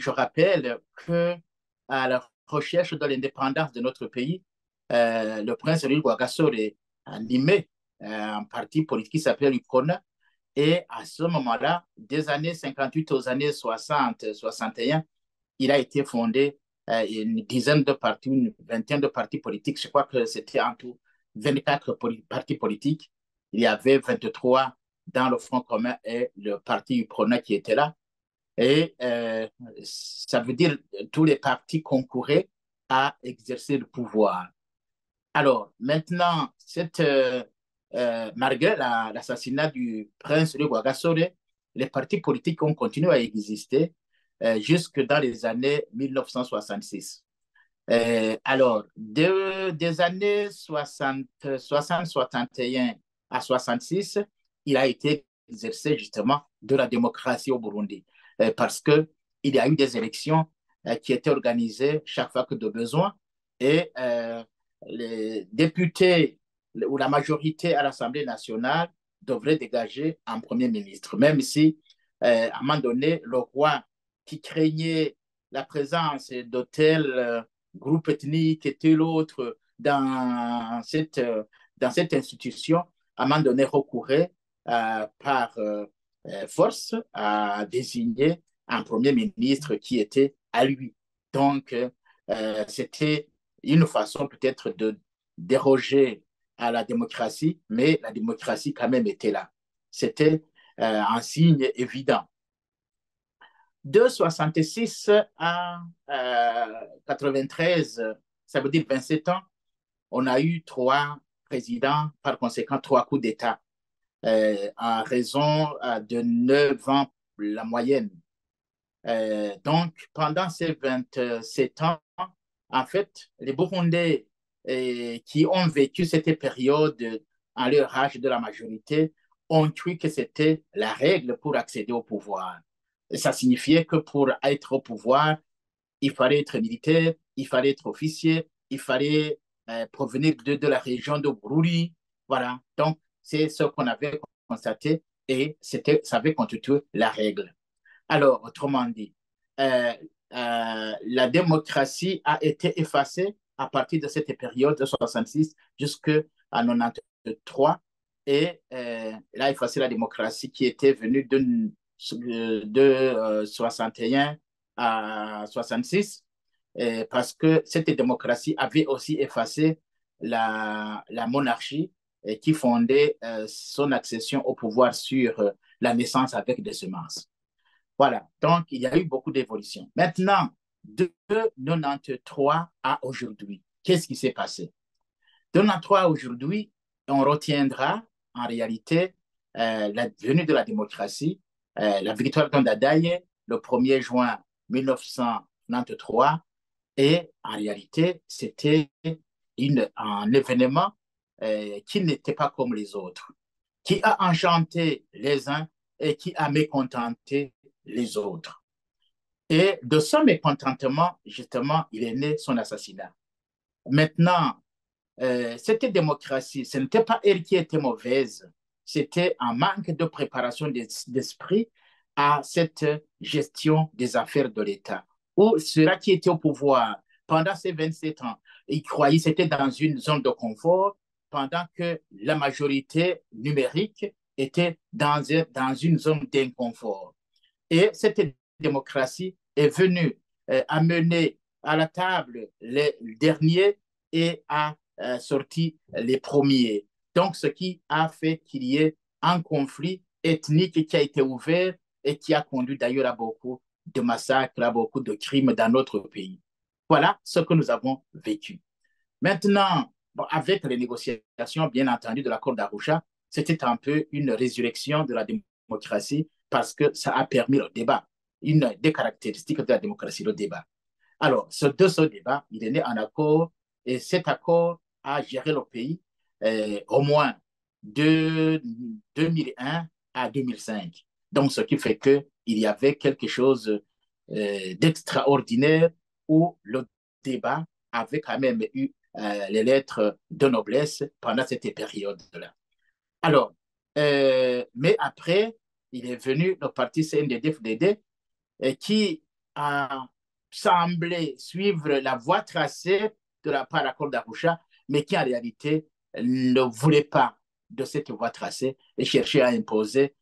je rappelle que à la recherche de l'indépendance de notre pays, le prince Louis Rwagasore animait un parti politique qui s'appelait l'UPRONA. Et à ce moment-là, des années 58 aux années 60, 61, il a été fondé une dizaine de partis, une vingtaine de partis politiques. Je crois que c'était en tout 24 partis politiques. Il y avait 23 dans le Front commun et le parti UPRONA qui était là. Et ça veut dire que tous les partis concouraient à exercer le pouvoir. Alors, maintenant, malgré l'assassinat du prince de Ouagasore, les partis politiques ont continué à exister jusque dans les années 1966. Alors, des années 61 à 66, il a été exercé justement de la démocratie au Burundi parce qu'il y a eu des élections qui étaient organisées chaque fois que de besoin et les députés ou la majorité à l'Assemblée nationale devrait dégager un premier ministre, même si à un moment donné, le roi qui craignait la présence de tel groupe ethnique et tel autre dans cette institution, à un moment donné, recourait par force à désigner un premier ministre qui était à lui. Donc, c'était une façon peut-être de déroger à la démocratie, mais la démocratie quand même était là. C'était un signe évident. De 66 à 93, ça veut dire 27 ans, on a eu trois présidents, par conséquent trois coups d'État, en raison de 9 ans la moyenne. Donc, pendant ces 27 ans, en fait, les Burundais qui ont vécu cette période à leur âge de la majorité ont cru que c'était la règle pour accéder au pouvoir. Et ça signifiait que pour être au pouvoir, il fallait être militaire, il fallait être officier, il fallait provenir de la région de Bururi. Voilà. Donc, c'est ce qu'on avait constaté et ça avait constitué la règle. Alors, autrement dit, euh, la démocratie a été effacée à partir de cette période de 66 jusqu'à 93 et elle a effacé la démocratie qui était venue de 61 à 66 parce que cette démocratie avait aussi effacé la monarchie qui fondait son accession au pouvoir sur la naissance avec des semences. Voilà, donc il y a eu beaucoup d'évolutions. Maintenant, de 93 à aujourd'hui, qu'est-ce qui s'est passé? De 93 à aujourd'hui, on retiendra en réalité la venue de la démocratie, la victoire d'Ondadaye le 1er juin 1993, et en réalité, c'était un événement qui n'était pas comme les autres, qui a enchanté les uns et qui a mécontenté les autres. Et de ce mécontentement, justement, il est né son assassinat. Maintenant, cette démocratie, ce n'était pas elle qui était mauvaise, c'était un manque de préparation d'esprit à cette gestion des affaires de l'État. Où ceux-là qui étaient au pouvoir pendant ces 27 ans, ils croyaient que c'était dans une zone de confort, pendant que la majorité numérique était dans une zone d'inconfort. Et cette démocratie est venue amener à la table les derniers et a sorti les premiers. Donc, ce qui a fait qu'il y ait un conflit ethnique qui a été ouvert et qui a conduit d'ailleurs à beaucoup de massacres, à beaucoup de crimes dans notre pays. Voilà ce que nous avons vécu. Maintenant, bon, avec les négociations, bien entendu, de l'accord d'Arusha, c'était un peu une résurrection de la démocratie parce que ça a permis le débat. Une des caractéristiques de la démocratie, le débat. Alors, de ce débat, il est né un accord et cet accord a géré le pays au moins de 2001 à 2005. Donc, ce qui fait qu'il y avait quelque chose d'extraordinaire où le débat avait quand même eu les lettres de noblesse pendant cette période-là. Alors, mais après, il est venu le parti CNDD-FDD qui a semblé suivre la voie tracée par l'accord d'Arusha, mais qui en réalité ne voulait pas de cette voie tracée et cherchait à imposer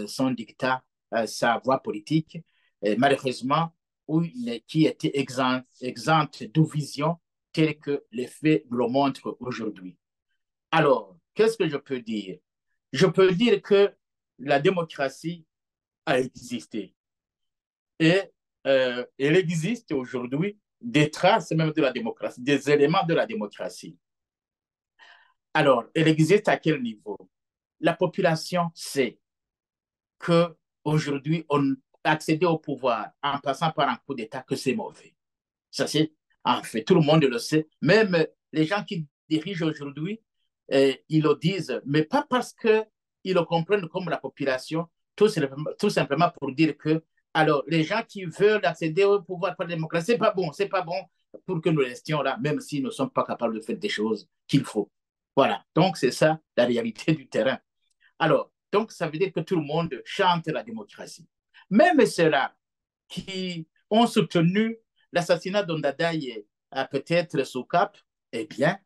son dictat, sa voie politique, et malheureusement, qui était exempte de vision telle que les faits le montrent aujourd'hui. Alors, qu'est-ce que je peux dire? Je peux dire que la démocratie a existé et il existe aujourd'hui des traces même de la démocratie, des éléments de la démocratie. Alors, elle existe à quel niveau? La population sait que aujourd'hui, on accéder au pouvoir en passant par un coup d'État, que c'est mauvais. Ça, c'est en fait, tout le monde le sait. Même les gens qui dirigent aujourd'hui, ils le disent, mais pas parce qu'ils le comprennent comme la population, tout simplement pour dire que, alors, les gens qui veulent accéder au pouvoir par la démocratie, c'est pas bon pour que nous restions là, même si nous ne sommes pas capables de faire des choses qu'il faut. Voilà, donc c'est ça la réalité du terrain. Alors, donc ça veut dire que tout le monde chante la démocratie. Même ceux-là qui ont soutenu l'assassinat d'Ondadaye peut-être sous cap, eh bien,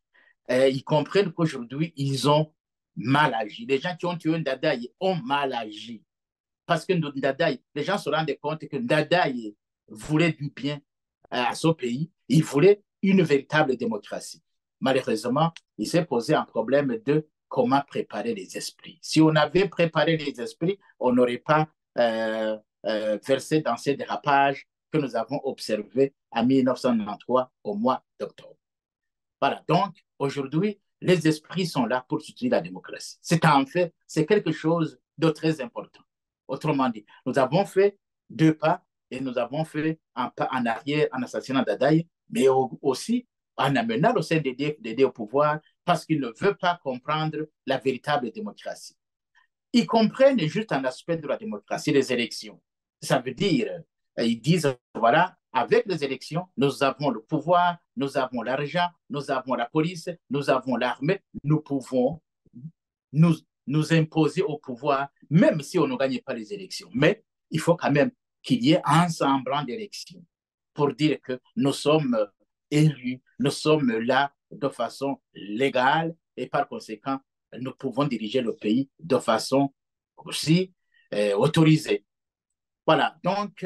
ils comprennent qu'aujourd'hui, ils ont mal agi. Les gens qui ont tué Ndadaye ont mal agi. Parce que Ndadaye, les gens se rendent compte que Ndadaye voulait du bien à son pays. Il voulait une véritable démocratie. Malheureusement, il s'est posé un problème de comment préparer les esprits. Si on avait préparé les esprits, on n'aurait pas versé dans ces dérapages que nous avons observés en 1993 au mois d'octobre. Voilà, donc aujourd'hui, les esprits sont là pour soutenir la démocratie. C'est en fait, c'est quelque chose de très important. Autrement dit, nous avons fait deux pas et nous avons fait un pas en arrière en assassinant Dadaï, mais aussi en amenant le CNDD au pouvoir parce qu'il ne veut pas comprendre la véritable démocratie. Ils comprennent juste un aspect de la démocratie, les élections. Ça veut dire, ils disent, voilà, avec les élections, nous avons le pouvoir, nous avons l'argent, nous avons la police, nous avons l'armée, nous pouvons nous, nous imposer au pouvoir, même si on ne gagne pas les élections. Mais il faut quand même qu'il y ait un semblant d'élections pour dire que nous sommes élus, nous sommes là de façon légale et par conséquent, nous pouvons diriger le pays de façon aussi autorisée. Voilà, donc,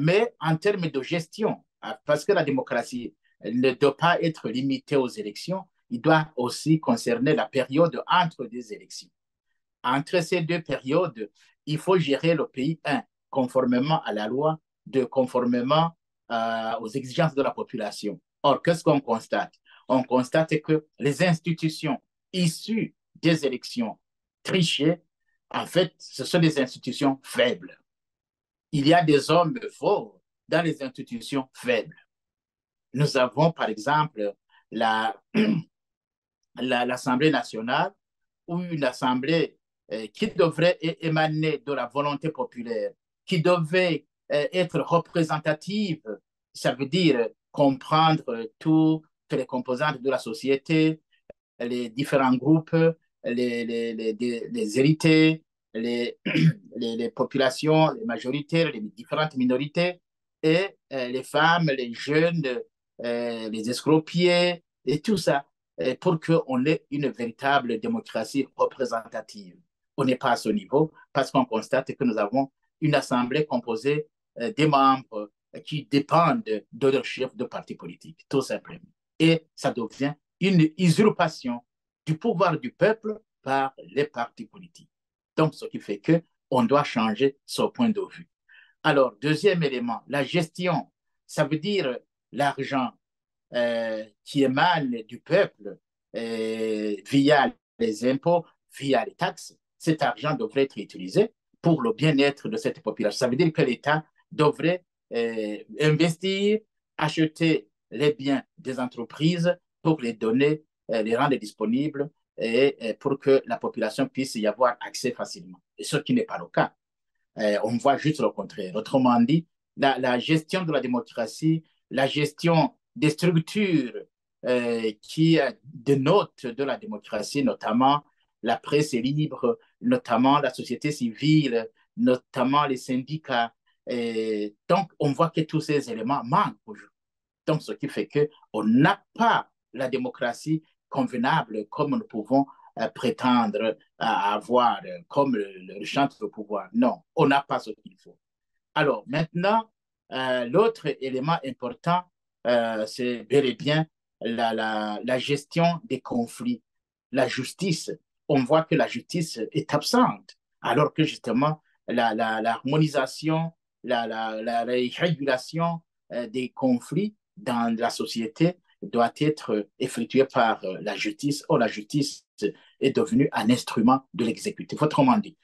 mais en termes de gestion, parce que la démocratie ne doit pas être limitée aux élections, il doit aussi concerner la période entre deux élections. Entre ces deux périodes, il faut gérer le pays, un, conformément à la loi, deux, conformément aux exigences de la population. Or, qu'est-ce qu'on constate? On constate que les institutions issues des élections trichées, en fait, ce sont des institutions faibles. Il y a des hommes forts dans les institutions faibles. Nous avons, par exemple, l'Assemblée nationale, ou une assemblée qui devrait émaner de la volonté populaire, qui devait être représentative, ça veut dire comprendre toutes les composantes de la société, les différents groupes, les hérités, les populations, les majoritaires, les différentes minorités, et les femmes, les jeunes, les escropiers, et tout ça, pour qu'on ait une véritable démocratie représentative. On n'est pas à ce niveau parce qu'on constate que nous avons une assemblée composée des membres qui dépendent de leur chef de parti politique, tout simplement. Et ça devient une usurpation du pouvoir du peuple par les partis politiques. Donc, ce qui fait qu'on doit changer ce point de vue. Alors, deuxième élément, la gestion, ça veut dire l'argent qui émane du peuple via les impôts, via les taxes. Cet argent devrait être utilisé pour le bien-être de cette population. Ça veut dire que l'État devrait investir, acheter les biens des entreprises pour les donner, les rendre disponibles et pour que la population puisse y avoir accès facilement. Et ce qui n'est pas le cas. On voit juste le contraire. Autrement dit, la gestion de la démocratie, la gestion des structures qui dénotent de la démocratie, notamment la presse libre, notamment la société civile, notamment les syndicats, Et donc, on voit que tous ces éléments manquent aujourd'hui. Donc, ce qui fait qu'on n'a pas la démocratie convenable comme nous pouvons prétendre à avoir, comme le chantre de pouvoir. Non, on n'a pas ce qu'il faut. Alors, maintenant, l'autre élément important, c'est bel et bien la gestion des conflits, la justice. On voit que la justice est absente, alors que justement, l'harmonisation, la régulation des conflits dans la société doit être effectuée par la justice. Or, la justice est devenue un instrument de l'exécutif. Autrement dit,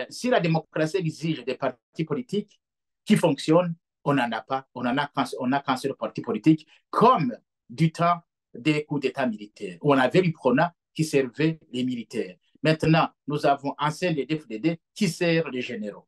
si la démocratie exige des partis politiques qui fonctionnent, on n'en a pas. On a qu'un seul parti politique, comme du temps des coups d'État militaires, où on avait l'UPRONA qui servait les militaires. Maintenant, nous avons un CNDD-FDD qui sert les généraux.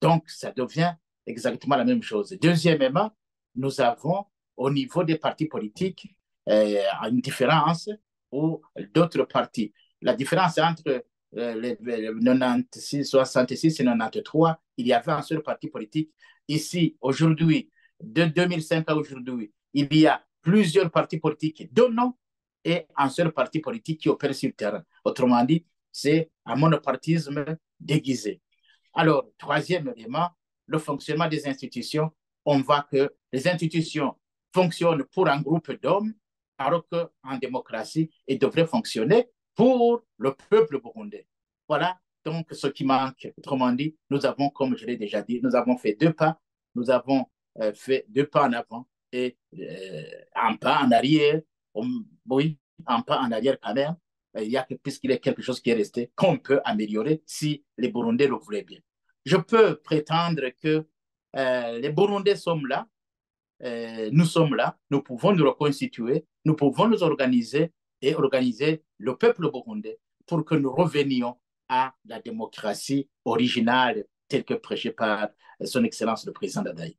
Donc, ça devient exactement la même chose. Deuxièmement, nous avons au niveau des partis politiques une différence ou d'autres partis. La différence entre les 96, 66 et 93, il y avait un seul parti politique. Ici, aujourd'hui, de 2005 à aujourd'hui, il y a plusieurs partis politiques de nom et un seul parti politique qui opère sur le terrain. Autrement dit, c'est un monopartisme déguisé. Alors, troisième élément, le fonctionnement des institutions. On voit que les institutions fonctionnent pour un groupe d'hommes, alors qu'en démocratie, elles devraient fonctionner pour le peuple burundais. Voilà donc ce qui manque. Autrement dit, nous avons, comme je l'ai déjà dit, nous avons fait deux pas. Nous avons fait deux pas en avant et un pas en arrière. Oui, un pas en arrière quand même. Il y a puisqu'il y a quelque chose qui est resté qu'on peut améliorer si les Burundais le voulaient bien. Je peux prétendre que les Burundais sommes là, nous sommes là, nous pouvons nous reconstituer, nous pouvons nous organiser et organiser le peuple burundais pour que nous revenions à la démocratie originale telle que prêchée par son Excellence le président Dadaï.